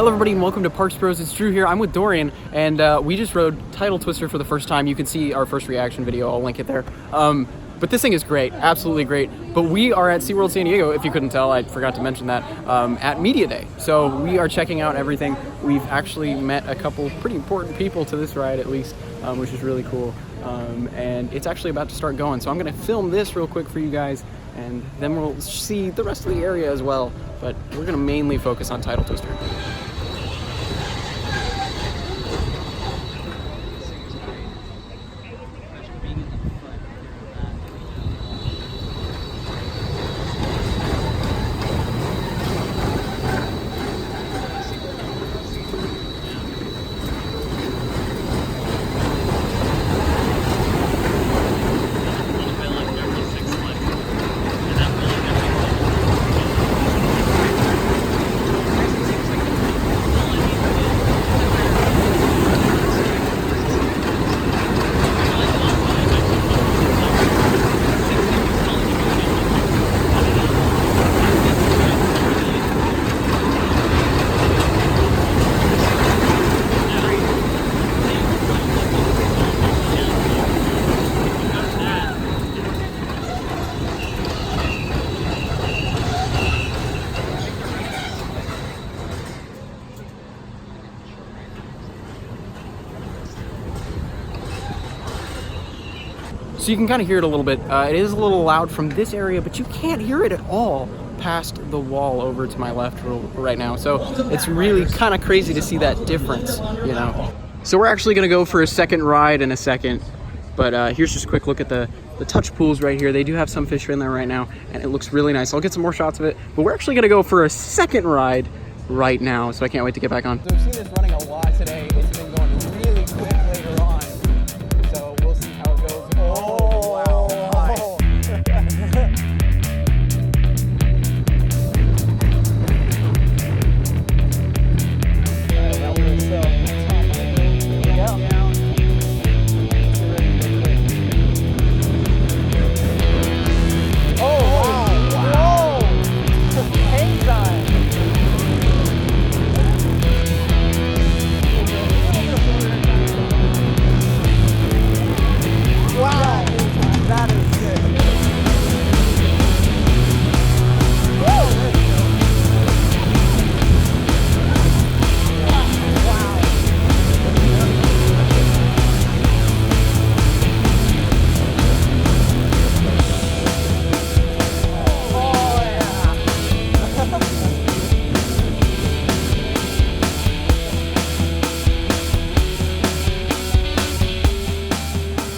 Hello everybody and welcome to Parks Bros. It's Drew here. I'm with Dorian and we just rode Tidal Twister for the first time. You can see our first reaction video. I'll link it there. But this thing is great, absolutely great. But we are at SeaWorld San Diego, if you couldn't tell, I forgot to mention that, at Media Day. So we are checking out everything. We've actually met a couple pretty important people to this ride at least, which is really cool. And it's actually about to start going. So I'm gonna film this real quick for you guys and then we'll see the rest of the area as well. But we're gonna mainly focus on Tidal Twister. So you can kind of hear it a little bit. It is a little loud from this area, but you can't hear it at all past the wall over to my left right now. So it's really kind of crazy to see that difference, you know. So we're actually gonna go for a second ride in a second, but here's just a quick look at the touch pools right here. They do have some fish in there right now, and it looks really nice. I'll get some more shots of it, but we're actually gonna go for a second ride right now, so I can't wait to get back on. So I've seen this running a lot today. It's been going really quick later on. So we'll see how it goes. Oh, wow.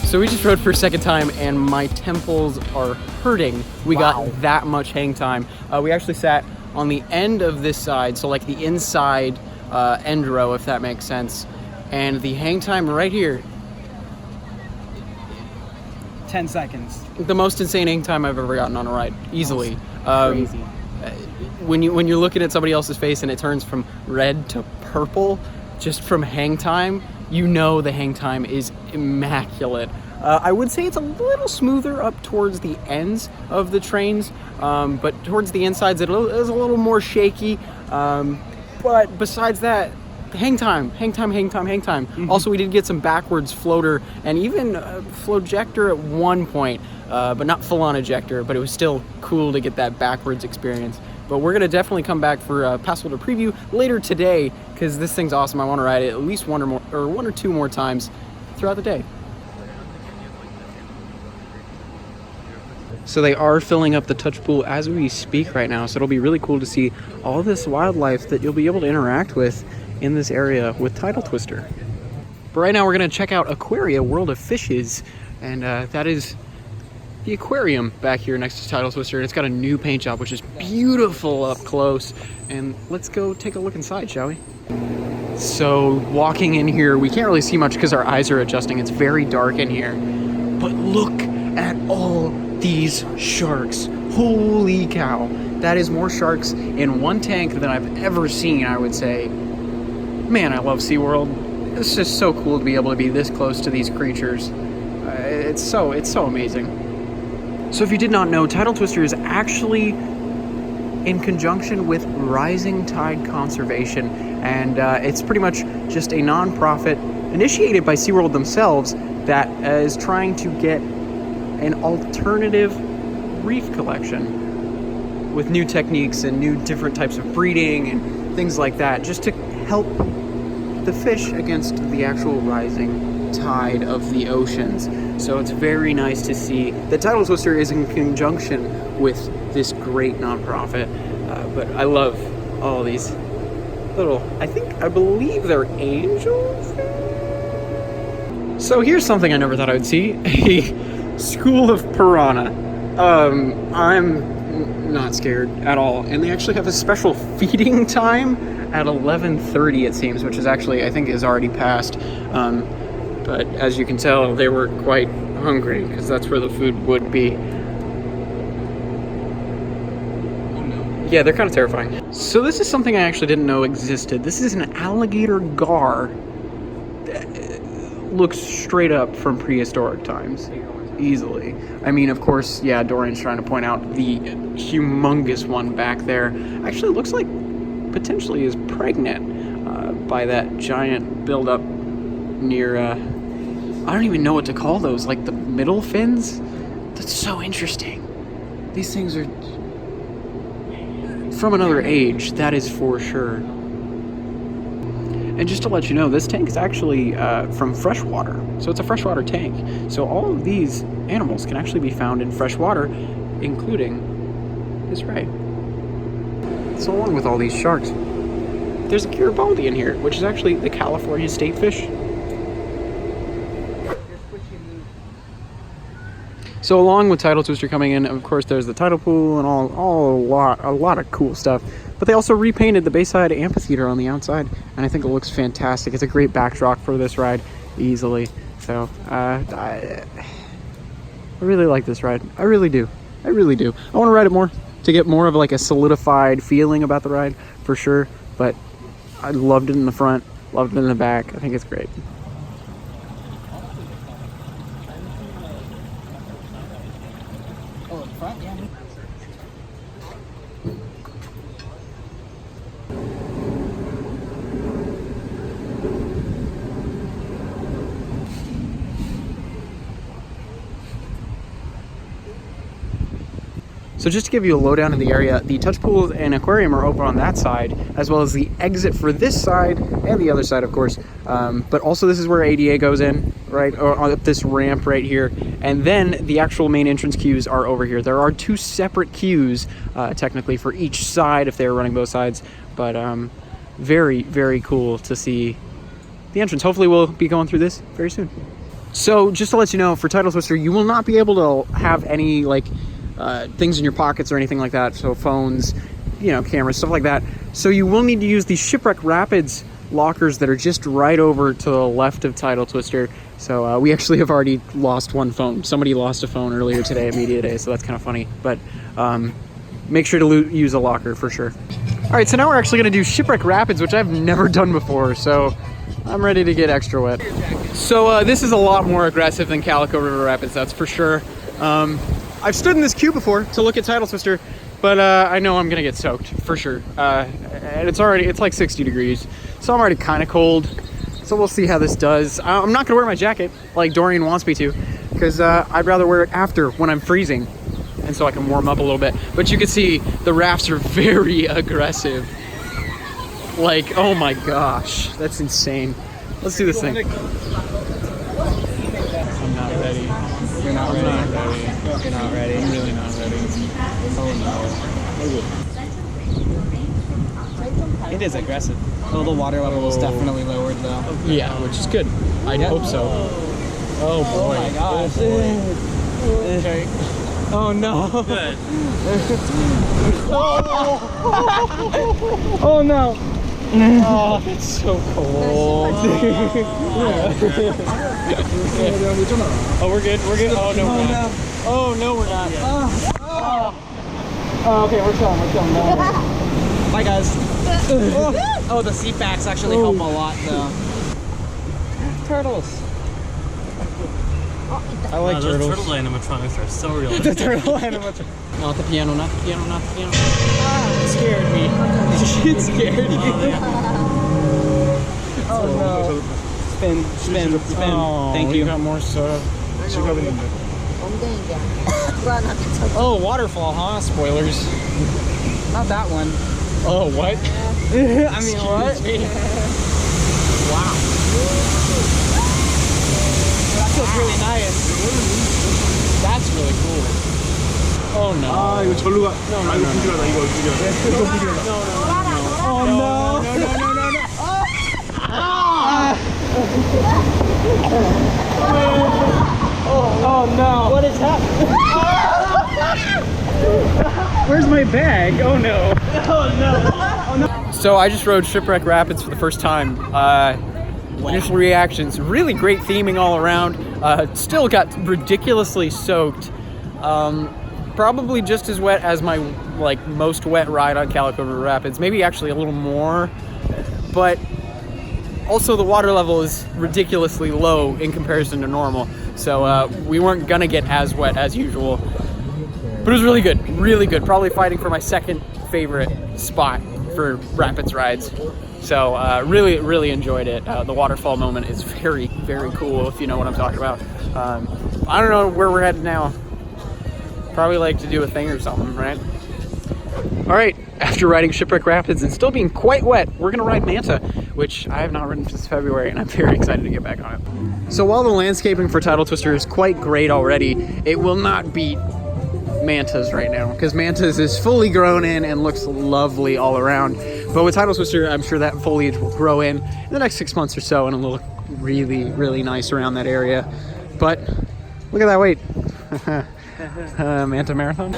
So we just rode for a second time and my temples are hurting. We got that much hang time. We actually sat on the end of this side, so like the inside end row, if that makes sense. And the hang time right here, 10 seconds. The most insane hang time I've ever gotten on a ride, easily. Crazy. When you're looking at somebody else's face and it turns from red to purple, just from hang time, you know the hang time is immaculate. I would say it's a little smoother up towards the ends of the trains, but towards the insides it is a little more shaky. But besides that, hang time. Mm-hmm. Also, we did get some backwards floater and even flojector at one point, but not full-on ejector, but it was still cool to get that backwards experience. But we're gonna definitely come back for a Passholder preview later today because this thing's awesome. I want to ride it at least one or two more times throughout the day. So they are filling up the touch pool as we speak right now. So it'll be really cool to see all this wildlife that you'll be able to interact with in this area with Tidal Twister. But right now we're gonna check out Aquarium, World of Fishes, and that is the aquarium back here next to Tidal Twister, and it's got a new paint job, which is beautiful up close. And let's go take a look inside, shall we? So walking in here, we can't really see much because our eyes are adjusting. It's very dark in here, but look at all these sharks. Holy cow. That is more sharks in one tank than I've ever seen, I would say. Man, I love SeaWorld. It's just so cool to be able to be this close to these creatures. It's so amazing. So if you did not know, Tidal Twister is actually in conjunction with Rising Tide Conservation, And it's pretty much just a non-profit initiated by SeaWorld themselves that is trying to get an alternative reef collection with new techniques and new different types of breeding and things like that, just to help the fish against the actual rising tide of the oceans. So it's very nice to see that Tidal Twister is in conjunction with this great nonprofit. But I love all these little, I believe they're angels. So here's something I never thought I would see: a school of piranha. I'm not scared at all, and they actually have a special feeding time at 11:30, it seems, which is actually, I think, is already passed. But as you can tell, they were quite hungry because that's where the food would be. Yeah, they're kind of terrifying. So this is something I actually didn't know existed. This is an alligator gar. Looks straight up from prehistoric times. Easily. I mean, of course, yeah, Dorian's trying to point out the humongous one back there. Actually looks like potentially is pregnant by that giant buildup near, I don't even know what to call those, like the middle fins? That's so interesting. These things are from another age, that is for sure. And just to let you know, this tank is actually from freshwater. So it's a freshwater tank. So all of these animals can actually be found in freshwater, including this ray. So along with all these sharks, there's a Garibaldi in here, which is actually the California state fish. So along with Tidal Twister coming in, of course, there's the tidal pool and a lot of cool stuff. But they also repainted the Bayside Amphitheater on the outside, and I think it looks fantastic. It's a great backdrop for this ride, easily. So I really like this ride. I really do. I really do. I want to ride it more to get more of like a solidified feeling about the ride, for sure. But I loved it in the front, loved it in the back. I think it's great. So just to give you a lowdown in the area, the touch pool and aquarium are open on that side, as well as the exit for this side and the other side, of course. But also this is where ADA goes in, right, or on this ramp right here. And then the actual main entrance queues are over here. There are two separate queues, technically, for each side if they're running both sides. But very, very cool to see the entrance. Hopefully we'll be going through this very soon. So just to let you know, for Tidal Twister, you will not be able to have any, like, things in your pockets or anything like that, so phones, you know, cameras, stuff like that. So you will need to use the Shipwreck Rapids lockers that are just right over to the left of Tidal Twister. So we actually have already lost one phone. Somebody lost a phone earlier today at Media Day, so that's kind of funny. But make sure to use a locker for sure. All right, so now we're actually going to do Shipwreck Rapids, which I've never done before, so I'm ready to get extra wet. So this is a lot more aggressive than Calico River Rapids, that's for sure. I've stood in this queue before to look at Tidal Twister, but I know I'm gonna get soaked for sure. And it's like 60 degrees, so I'm already kind of cold. So we'll see how this does. I'm not gonna wear my jacket like Dorian wants me to, because I'd rather wear it after when I'm freezing, and so I can warm up a little bit. But you can see the rafts are very aggressive. Like, oh my gosh, that's insane. Let's do this thing. I'm not ready. You're not ready. You're not ready. I'm really not ready. Oh no. It is aggressive. Well, the water level is definitely lowered though. Yeah, which is good. I hope so. Oh boy. Oh my gosh. Okay. Oh no. Good. Oh no. Oh, it's so cold. Oh, we're good. We're good. Oh no, we're not. Oh no, we're not. Oh, okay, we're chilling. We're chilling. No. Bye guys. Oh, the seat backs actually help a lot though. Turtles. I like turtles. Those turtle animatronics are so real. The turtle animatronics. Not the piano, not the piano, not the piano. Ah, it scared me. It scared you. no. Spin, spin, spin. Thank you. got more stuff. Oh, waterfall, huh? Spoilers. Not that one. Oh, what? I mean, what? Wow. That feels really nice. That's really cool. Oh no. 이거 절로 가. 이거 비교하다, 이거. Oh no. Oh no. What is happening? Where's my bag? Oh no. Oh no. So I just rode Shipwreck Rapids for the first time. Initial reactions, really great theming all around. Still got ridiculously soaked. Probably just as wet as my most wet ride on Calico River Rapids. Maybe actually a little more. But also the water level is ridiculously low in comparison to normal. So we weren't gonna get as wet as usual. But it was really good, really good. Probably fighting for my second favorite spot for rapids rides. So really, really enjoyed it. The waterfall moment is very, very cool, if you know what I'm talking about. I don't know where we're headed now. Probably like to do a thing or something, right? All right, after riding Shipwreck Rapids and still being quite wet, we're gonna ride Manta, which I have not ridden since February, and I'm very excited to get back on it. So while the landscaping for Tidal Twister is quite great already, it will not beat Manta's right now, because Manta's is fully grown in and looks lovely all around. But with Tidal Twister, I'm sure that foliage will grow in the next 6 months or so, and it'll look really, really nice around that area. But look at that weight. Manta Marathon.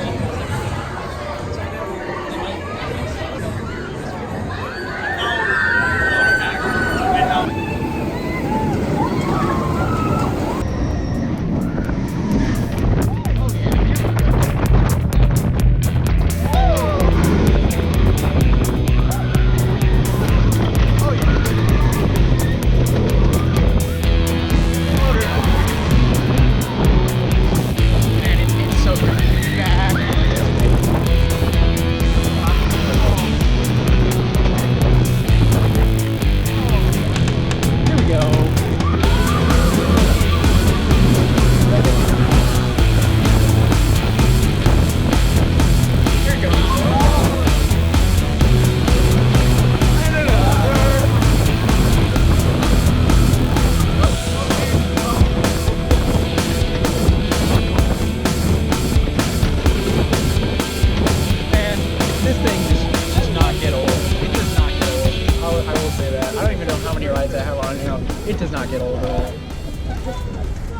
It does not get old at all.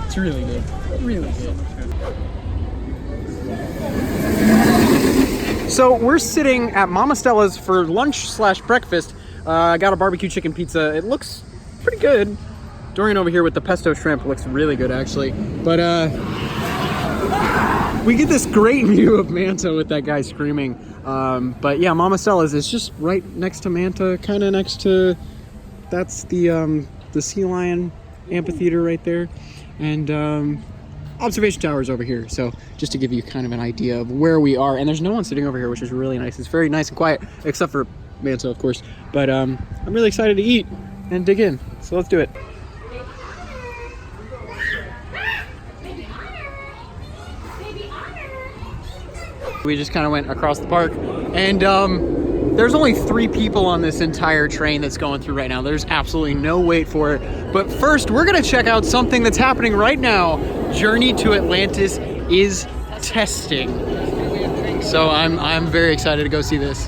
It's really good. Really good. So we're sitting at Mama Stella's for lunch/breakfast. I got a barbecue chicken pizza. It looks pretty good. Dorian over here with the pesto shrimp looks really good actually. But we get this great view of Manta with that guy screaming. But yeah, Mama Stella's is just right next to Manta, kind of next to, that's the Sea Lion amphitheater right there. And observation towers over here. So just to give you kind of an idea of where we are. And there's no one sitting over here, which is really nice. It's very nice and quiet, except for Manta, of course. But I'm really excited to eat and dig in. So let's do it. We just kind of went across the park, and there's only 3 people on this entire train that's going through right now. There's absolutely no wait for it. But first, we're gonna check out something that's happening right now. Journey to Atlantis is testing. So I'm very excited to go see this.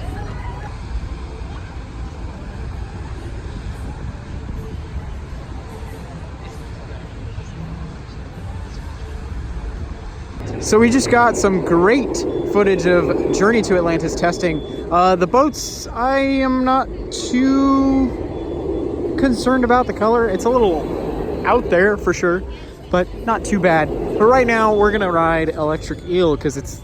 So we just got some great footage of Journey to Atlantis testing. The boats, I am not too concerned about the color. It's a little out there for sure, but not too bad. But right now we're gonna ride Electric Eel because it's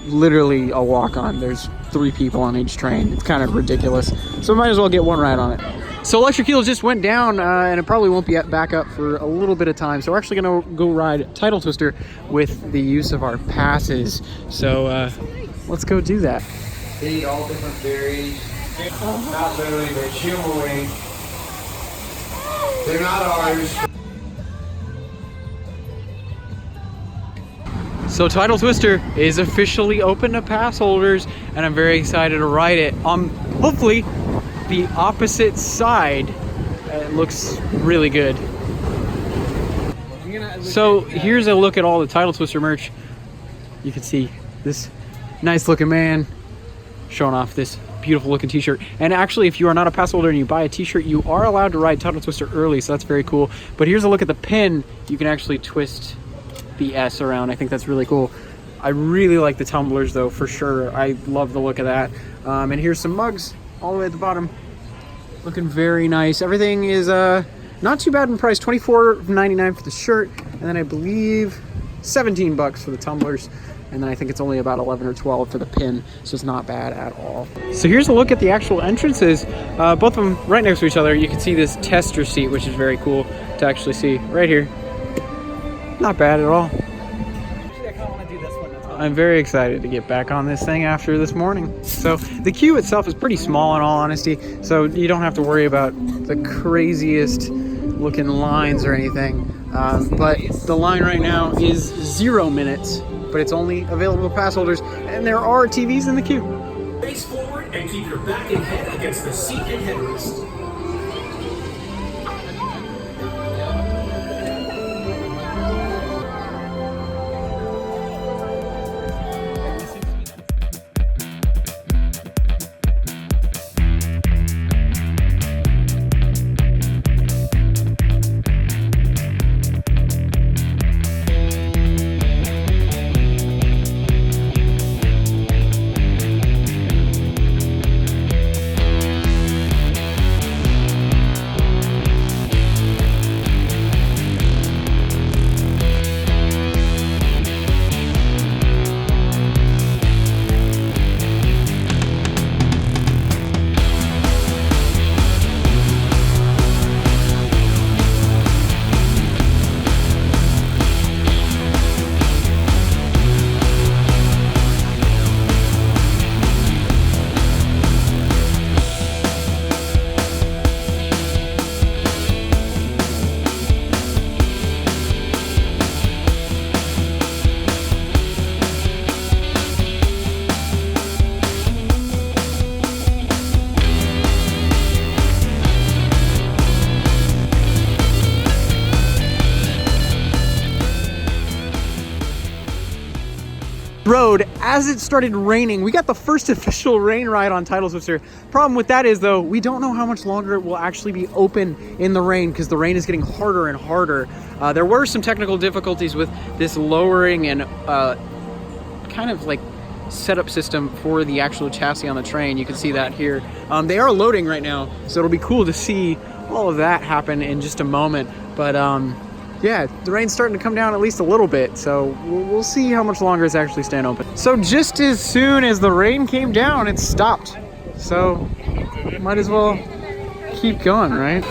literally a walk-on. There's 3 people on each train. It's kind of ridiculous. So we might as well get one ride on it. So Electric Eel just went down and it probably won't be back up for a little bit of time. So we're actually gonna go ride Tidal Twister with the use of our passes. So let's go do that. They eat all different berries. Not literally, but human. They're not ours. So Tidal Twister is officially open to pass holders, and I'm very excited to ride it on hopefully the opposite side. It looks really good. So here's a look at all the Tidal Twister merch. You can see this nice looking man showing off this beautiful looking t-shirt. And actually, if you are not a pass holder and you buy a t-shirt, you are allowed to ride Tidal Twister early, so that's very cool. But here's a look at the pin. You can actually twist the S around. I think that's really cool. I really like the tumblers though, for sure. I love the look of that. And here's some mugs all the way at the bottom. Looking very nice. Everything is not too bad in price. $24.99 for the shirt, and then I believe $17 for the tumblers. And then I think it's only about 11 or 12 for the pin, so it's not bad at all. So here's a look at the actual entrances. Both of them right next to each other. You can see this tester seat, which is very cool to actually see right here. Not bad at all. I'm very excited to get back on this thing after this morning. So the queue itself is pretty small in all honesty, so you don't have to worry about the craziest looking lines or anything. But the line right now is 0 minutes, but it's only available to pass holders, and there are TVs in the queue. Face forward and keep your back and head against the seat and headrest. Road as it started raining. We got the first official rain ride on Tidal Twister. Problem with that is though, we don't know how much longer it will actually be open in the rain because the rain is getting harder and harder. There were some technical difficulties with this lowering and kind of like setup system for the actual chassis on the train. You can see that here. They are loading right now, so it'll be cool to see all of that happen in just a moment. But yeah, the rain's starting to come down at least a little bit, so we'll see how much longer it's actually staying open. So just as soon as the rain came down, it stopped. So might as well keep going, right?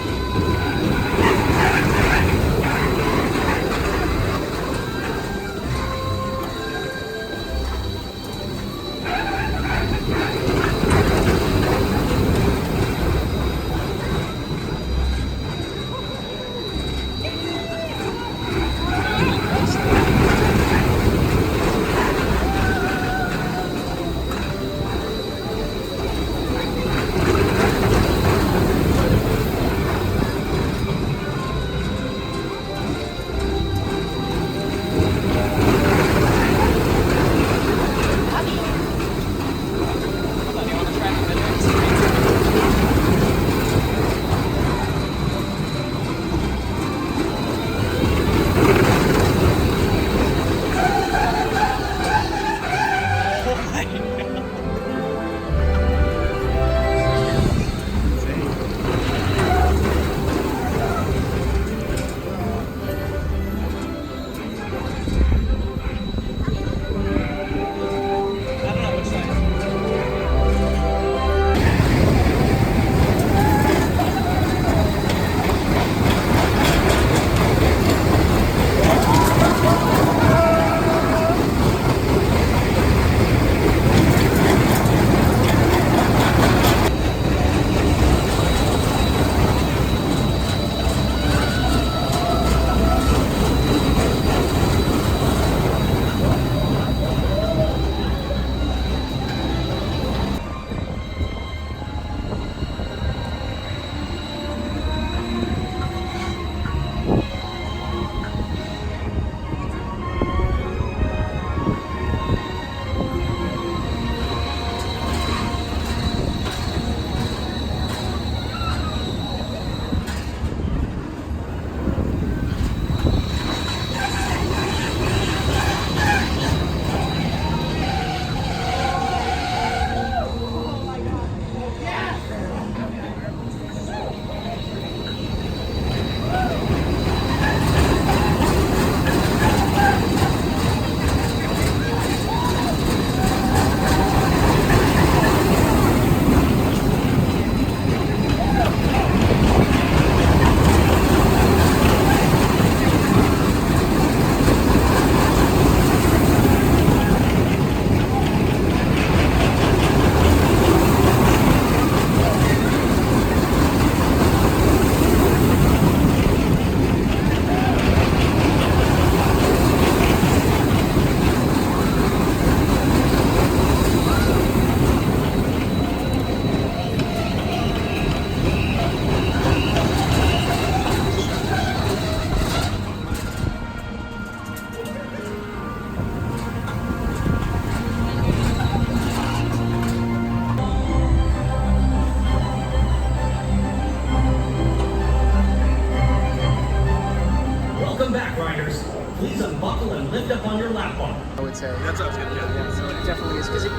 I would say. That's what I was gonna get. Yeah, so it definitely is because It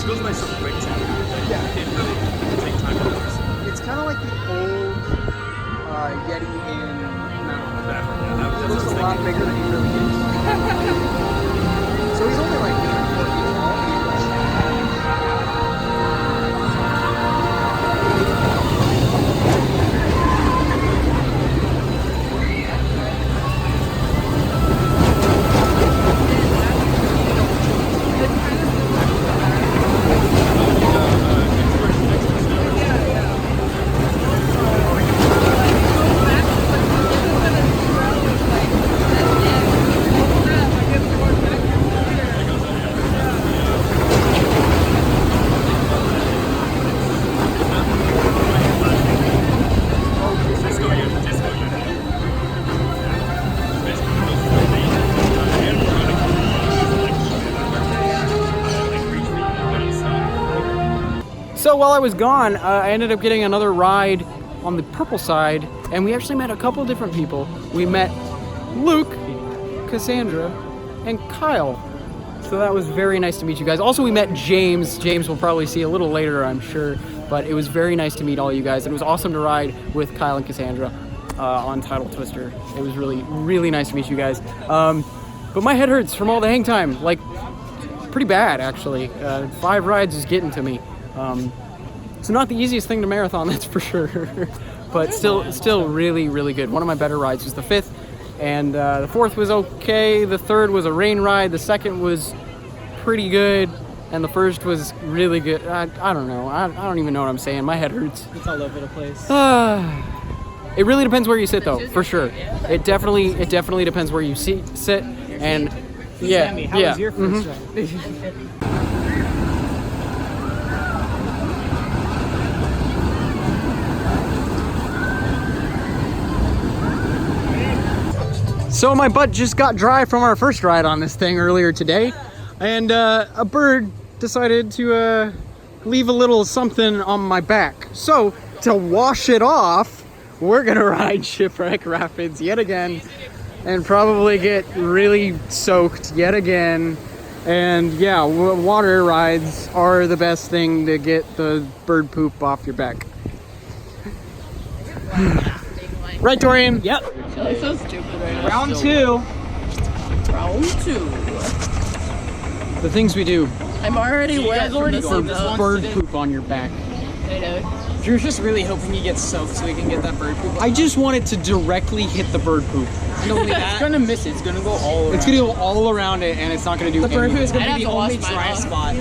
goes by so quick too. Yeah. You can't really take time to notice. it's kind of like the old Yeti in Manta. That It looks a lot bigger than he really is. So he's only like 4 feet tall. So while I was gone, I ended up getting another ride on the purple side, and we actually met a couple different people. We met Luke, Cassandra, and Kyle. So that was very nice to meet you guys. Also, we met James. James we'll probably see a little later, I'm sure. But it was very nice to meet all you guys. And it was awesome to ride with Kyle and Cassandra on Tidal Twister. It was really, really nice to meet you guys. But my head hurts from all the hang time. Like, pretty bad, actually. 5 rides is getting to me. It's not the easiest thing to marathon, that's for sure. But still really, really good. One of my better rides was the 5th. And the 4th was okay. The 3rd was a rain ride. The 2nd was pretty good. And the 1st was really good. I don't know. I don't even know what I'm saying. My head hurts. It's all over the place. It really depends where you sit, though, for sure. It definitely depends where you sit. And yeah, Sammy, how yeah. was your first ride? So my butt just got dry from our first ride on this thing earlier today, and a bird decided to leave a little something on my back. So to wash it off, we're gonna ride Shipwreck Rapids yet again, and probably get really soaked yet again. And yeah, water rides are the best thing to get the bird poop off your back. Right, Dorian? Yep. It's so stupid right now. Round 2. Round 2. The things we do. I'm already wet from this For though. bird poop on your back. I know. Drew's just really hoping he gets soaked so he can get that bird poop. I just want it to directly hit the bird poop. Not only that, it's gonna miss it. It's gonna go all around. It's gonna go all around it, and it's not gonna do The bird poop is anything. gonna I'd be the have to only wash mine dry off. spot.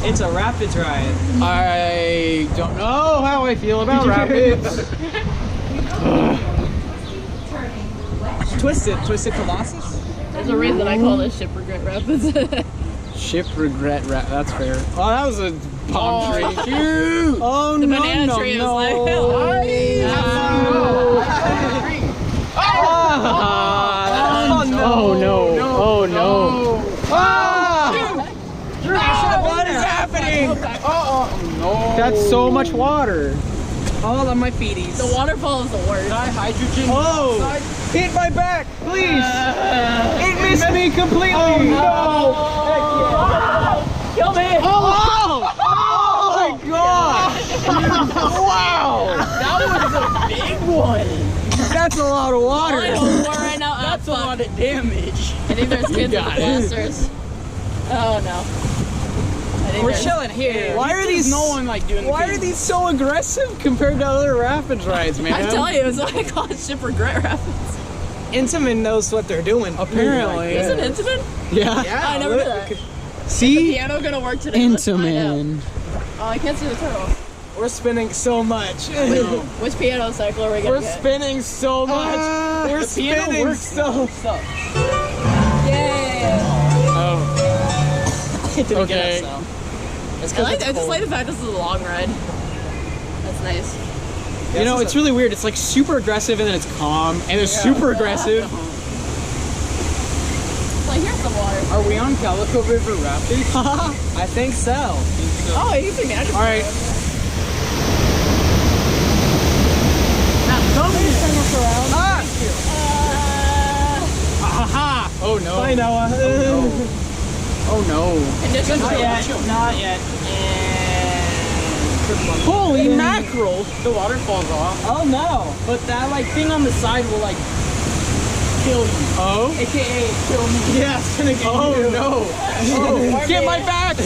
It's a rapids ride. I don't know how I feel about rapids. Twisted Colossus. There's a reason I call this Shipwreck Rapids. Shipwreck Rapids. That's fair. Oh, that was a palm tree. Shoot! Oh The no, banana no, tree no. was like, Oh no! Oh no! What is happening? That's so much water. All on my feeties. the waterfall is the worst. Hydrogen. Oh! Hit my back, please! It missed me completely! Oh no! Kill me! Oh my god! Wow! That was a big one. That's a lot of All I water! hope for right now, That's a lot of damage. I think there's kids in the blasters. Oh no. I think We're there's- chilling here. Why are these- no one like doing? Why are these so aggressive compared to other rapids rides, man? I tell you, it's why I call it Shipwreck Rapids. Intamin knows what they're doing. Apparently. Is it intimate? Yeah. Yeah, I never knew that. Is the See? piano gonna work today? Let's find out. Intamin. Oh, I can't see the turtle. We're spinning so much. Which piano cycle are we gonna We're get? spinning so much. We're the piano spinning works so. Yay! Oh. It didn't Okay. get us, though. It's I 'cause it's just cold. like the fact this is a long ride. That's nice. You know, it's really weird. It's like super aggressive and then it's calm, and it's super aggressive. Like, here's the water. Are we on Calico River Rapids? I think so. Oh, you can imagine. All right. Now, don't turn us around. Aha! Oh no. Bye, Noah. Oh no. Conditions Not are yet. Not yet. And... Holy mackerel! The water falls off. Oh no! But that like thing on the side will like kill you. Oh? AKA kill me. Yeah, it's gonna get you. No. Oh, get my back!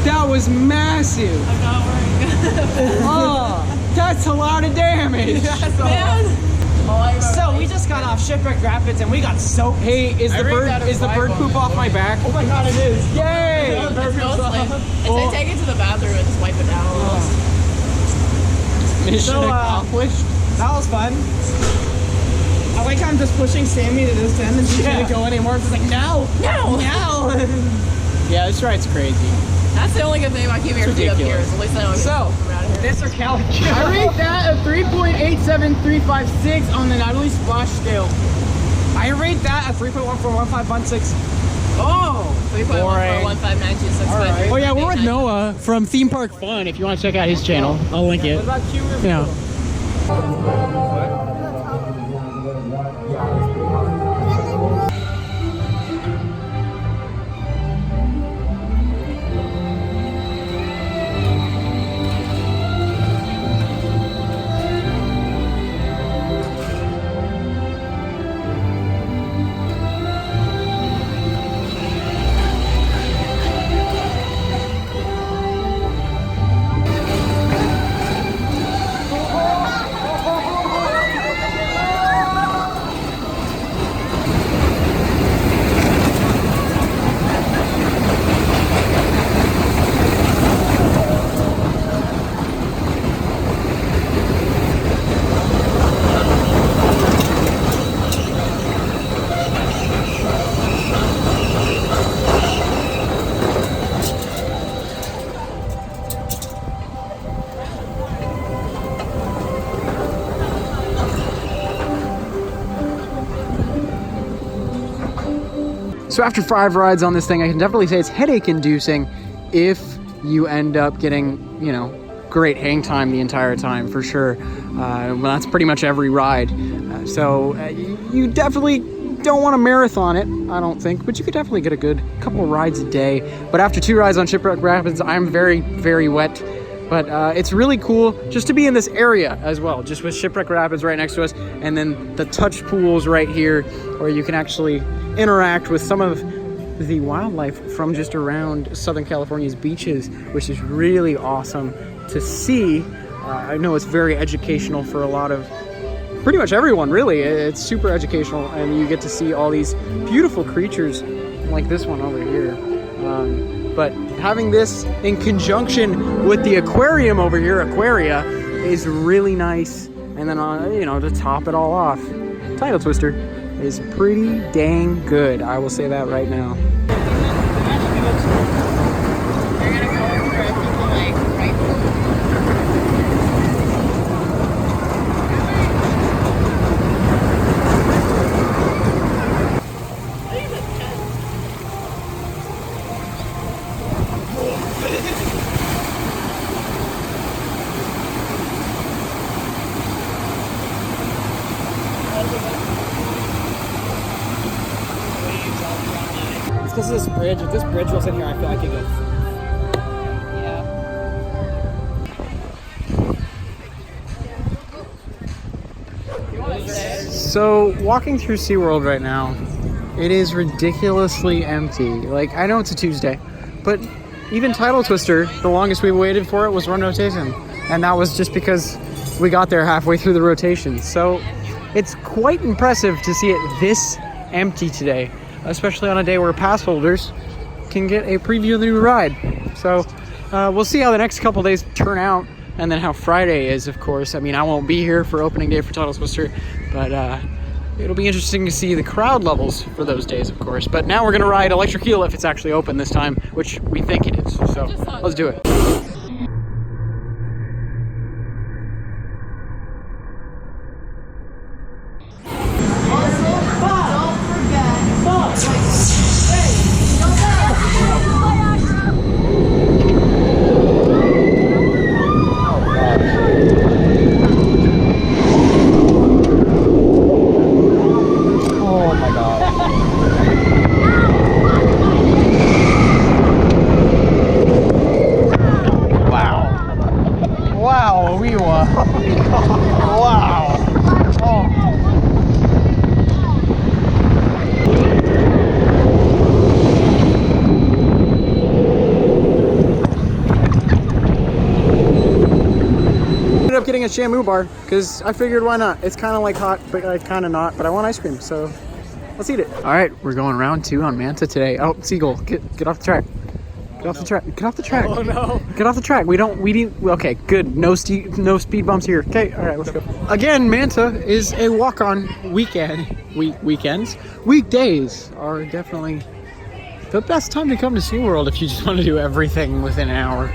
That was massive. I'm not worried. Oh, that's a lot of damage. Man. So we just got off Shipwreck Rapids and we got soaked. Hey, is the bird poop off my back? Oh my god, it is. Yay! It's mostly. I take it to the bathroom and just wipe it down a little. Mission So, accomplished. That was fun. I like how I'm just pushing Sammy to this end and she can't go anymore. It's like, no! No! No! Yeah, this ride's crazy. That's the only good thing about keeping your feet up here. Is at least I know So, from out here. this or Calico? I rate that a 3.87356 on the Natalie Splash scale. I rate that a 3.141516. Oh! 3.14159265. Oh yeah, we're with Noah from Theme Park Fun. If you want to check out his channel, I'll link it. What about Q Review? Yeah. So after 5 rides on this thing, I can definitely say it's headache inducing if you end up getting, you know, great hang time the entire time, for sure. Well, that's pretty much every ride. So you definitely don't want to marathon it, I don't think, but you could definitely get a good couple of rides a day. But after 2 rides on Shipwreck Rapids, I'm very, very wet. But it's really cool just to be in this area as well, just with Shipwreck Rapids right next to us, and then the touch pools right here where you can actually interact with some of the wildlife from just around Southern California's beaches, which is really awesome to see. I know it's very educational for a lot of, pretty much everyone really. It's super educational, and you get to see all these beautiful creatures like this one over here. But having this in conjunction with the aquarium over here, Aquaria, is really nice. And then, you know, to top it all off, Tidal Twister is pretty dang good. I will say that right now. They're gonna go over if you can, like, right It's because of this bridge. If this bridge was in here, I feel like it goes. So walking through SeaWorld right now, it is ridiculously empty. Like, I know it's a Tuesday, but even Tidal Twister, the longest we waited for it was one rotation. And that was just because we got there halfway through the rotation. So it's quite impressive to see it this empty today, especially on a day where pass holders can get a preview of the new ride. So we'll see how the next couple days turn out, and then how Friday is, of course. I mean, I won't be here for opening day for Tidal Twister, but it'll be interesting to see the crowd levels for those days, of course. But now we're gonna ride Electric Eel if it's actually open this time, which we think it is. So let's do it. Wow. Ended up getting a Shamu bar because I figured why not? It's kind of like hot, but like kind of not. But I want ice cream, so let's eat it. All right, we're going round 2 on Manta today. Oh, Seagull, get off the track. Get off the track. Get off the track. Oh no. Get off the track. We need. Okay, good. No speed bumps here. Okay, all right, let's go. Again, Manta is a walk-on weekends. Weekdays are definitely the best time to come to SeaWorld if you just want to do everything within an hour.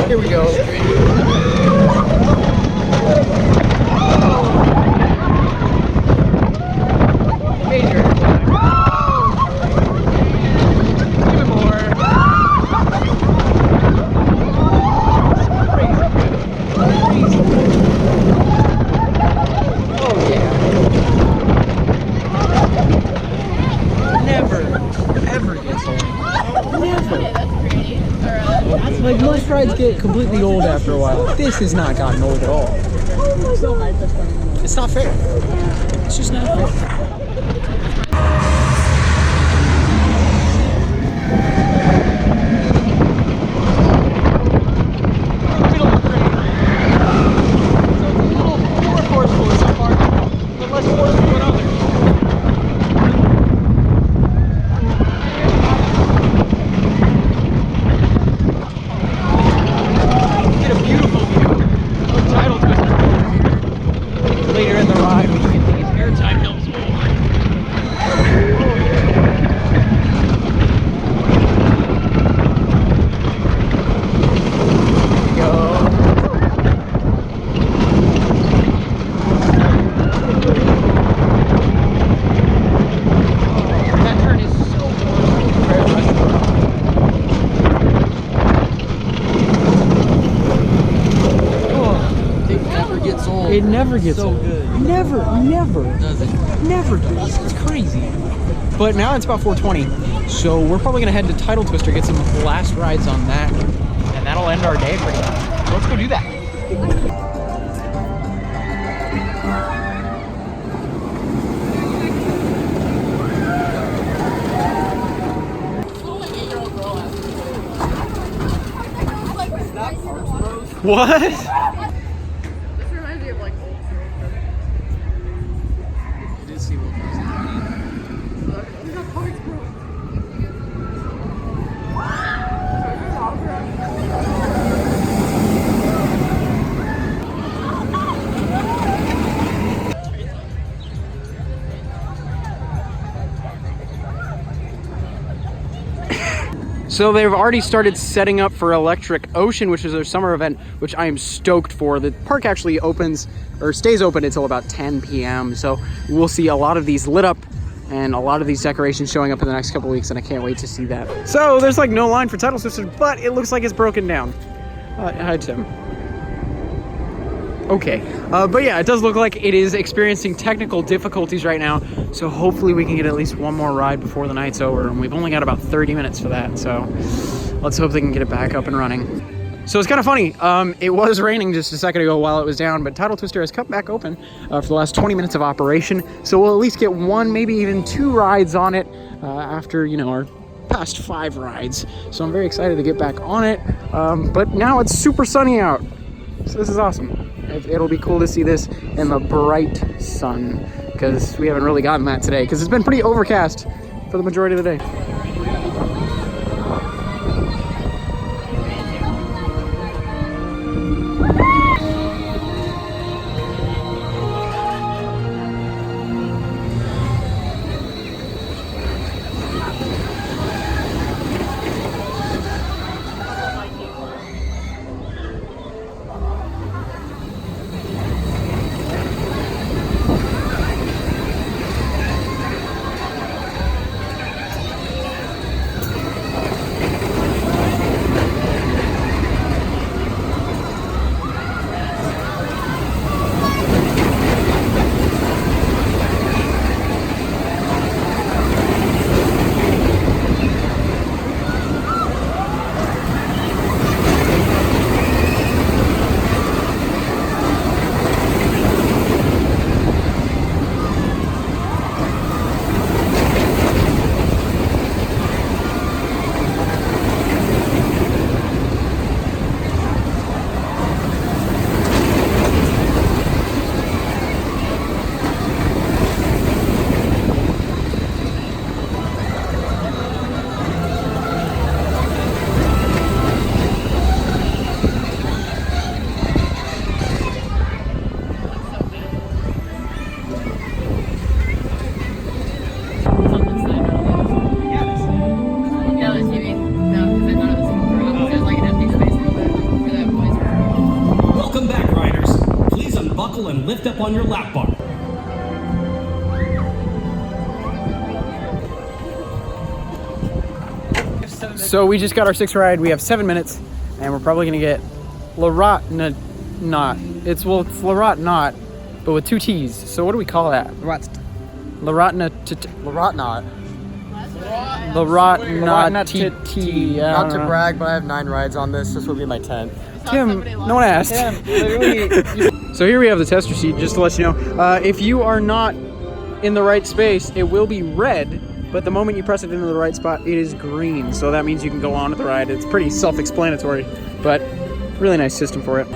Here we go. Major. Even more. Crazy. Oh yeah. Never, ever gets old. Never. Like most rides get completely old after a while. This has not gotten old at all. It's not fair. It's just not fair. Tidal Twister. Later in the ride, we can get these airtime hills. That turn is so It never gets old. Good. Never does it. Never does. It's crazy. But now it's about 4:20, so we're probably gonna head to Tidal Twister, get some last rides on that, and that'll end our day pretty much. So let's go do that. What? This reminds me of like old It is SeaWorld. So they've already started setting up for Electric Ocean, which is their summer event, which I am stoked for. The park actually opens or stays open until about 10 p.m. So we'll see a lot of these lit up and a lot of these decorations showing up in the next couple weeks, and I can't wait to see that. So there's like no line for Tidal Twister, but it looks like it's broken down. Hi, Tim. Okay, but yeah, it does look like it is experiencing technical difficulties right now, so hopefully we can get at least one more ride before the night's over, and we've only got about 30 minutes for that, so let's hope they can get it back up and running. So it's kind of funny, it was raining just a second ago while it was down, but Tidal Twister has come back open for the last 20 minutes of operation, so we'll at least get one, maybe even 2 rides on it after, you know, our past 5 rides. So I'm very excited to get back on it, but now it's super sunny out, so this is awesome. It'll be cool to see this in the bright sun, because we haven't really gotten that today, because it's been pretty overcast for the majority of the day. lift up on your lap bar. So we just got our 6th ride. We have 7 minutes, and we're probably gonna get Larot Knot. It's Larot Knot, but with 2 T's. So what do we call that? Larot Knot. Larot TT. Not to brag, but I have 9 rides on this. This will be my 10th. Tim, no one asked. So here we have the tester seat, just to let you know. If you are not in the right space, it will be red, but the moment you press it into the right spot, it is green. So that means you can go on with the ride. It's pretty self-explanatory, but really nice system for it.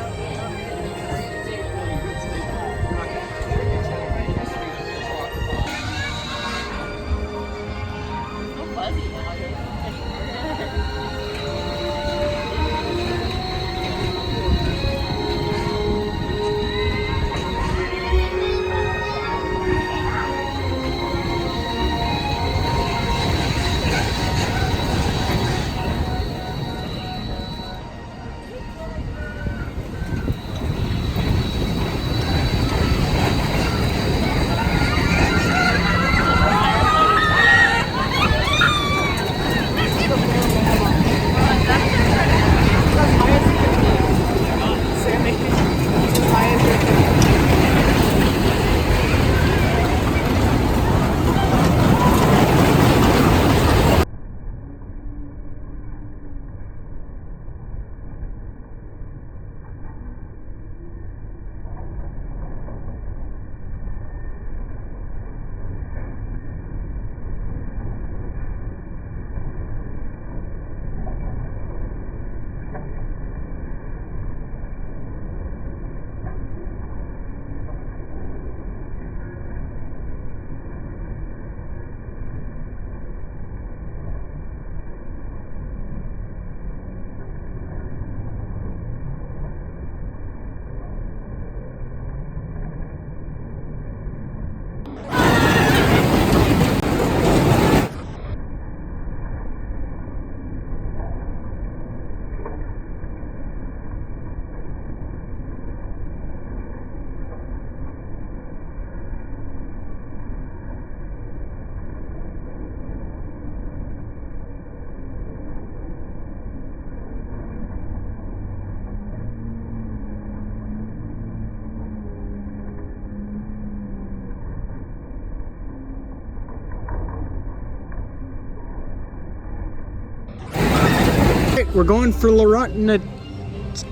We're going for Larot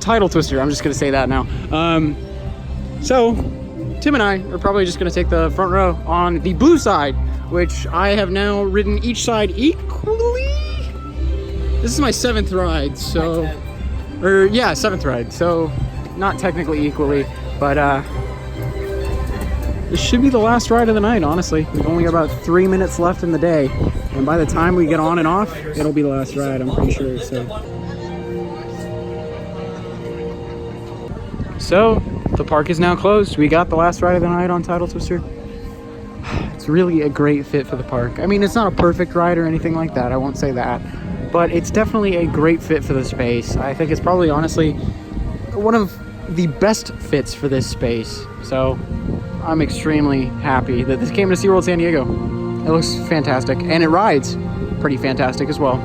Tidal Twister. I'm just gonna say that now. So Tim and I are probably just gonna take the front row on the blue side, which I have now ridden each side equally. This is my 7th ride, so, or yeah, 7th ride. So not technically equally, but this should be the last ride of the night, honestly. We've only got about 3 minutes left in the day. And by the time we get on and off, it'll be the last ride, I'm pretty sure, So the park is now closed. We got the last ride of the night on Tidal Twister. It's really a great fit for the park. I mean, it's not a perfect ride or anything like that, I won't say that. But it's definitely a great fit for the space. I think it's probably, honestly, one of the best fits for this space. So I'm extremely happy that this came to SeaWorld San Diego. It looks fantastic, and it rides pretty fantastic as well.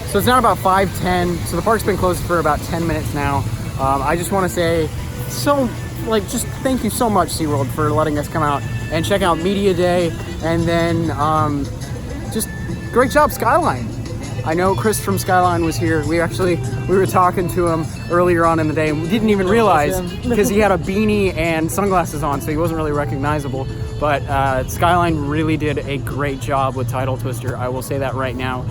So it's now about 5:10, so the park's been closed for about 10 minutes now. I just want to say, just thank you so much, SeaWorld, for letting us come out and check out Media Day, and then just great job, Skyline. I know Chris from Skyline was here. We were talking to him earlier on in the day, and we didn't even realize because he had a beanie and sunglasses on, so he wasn't really recognizable. But Skyline really did a great job with Tidal Twister. I will say that right now.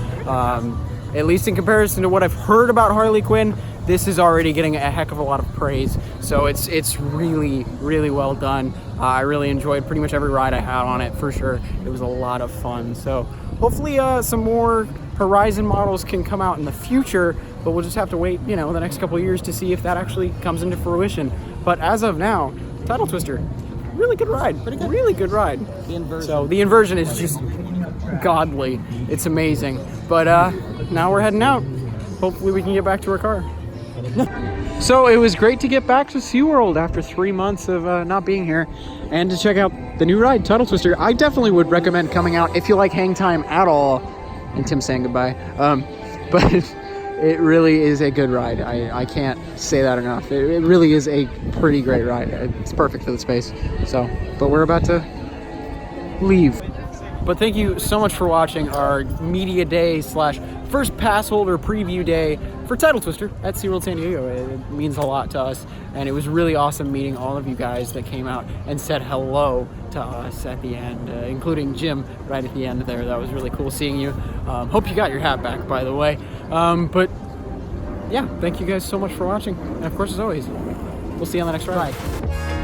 At least in comparison to what I've heard about Harley Quinn, this is already getting a heck of a lot of praise. So it's really, really well done. I really enjoyed pretty much every ride I had on it, for sure. It was a lot of fun. So hopefully some more Horizon models can come out in the future, but we'll just have to wait, the next couple of years to see if that actually comes into fruition. But as of now, Tidal Twister, really good ride. Pretty good. Really good ride. The inversion. So the inversion is just godly. It's amazing. But now we're heading out. Hopefully we can get back to our car. So it was great to get back to SeaWorld after 3 months of not being here and to check out the new ride, Tidal Twister. I definitely would recommend coming out if you like hang time at all. And Tim's saying goodbye. But it really is a good ride. I can't say that enough. It really is a pretty great ride. It's perfect for the space. So, but we're about to leave. But thank you so much for watching our media day slash first pass holder preview day for Tidal Twister at SeaWorld San Diego. It means a lot to us, and it was really awesome meeting all of you guys that came out and said hello to us at the end, including Jim right at the end there. That was really cool seeing you. Hope you got your hat back, by the way. But yeah, thank you guys so much for watching, and of course, as always, we'll see you on the next ride.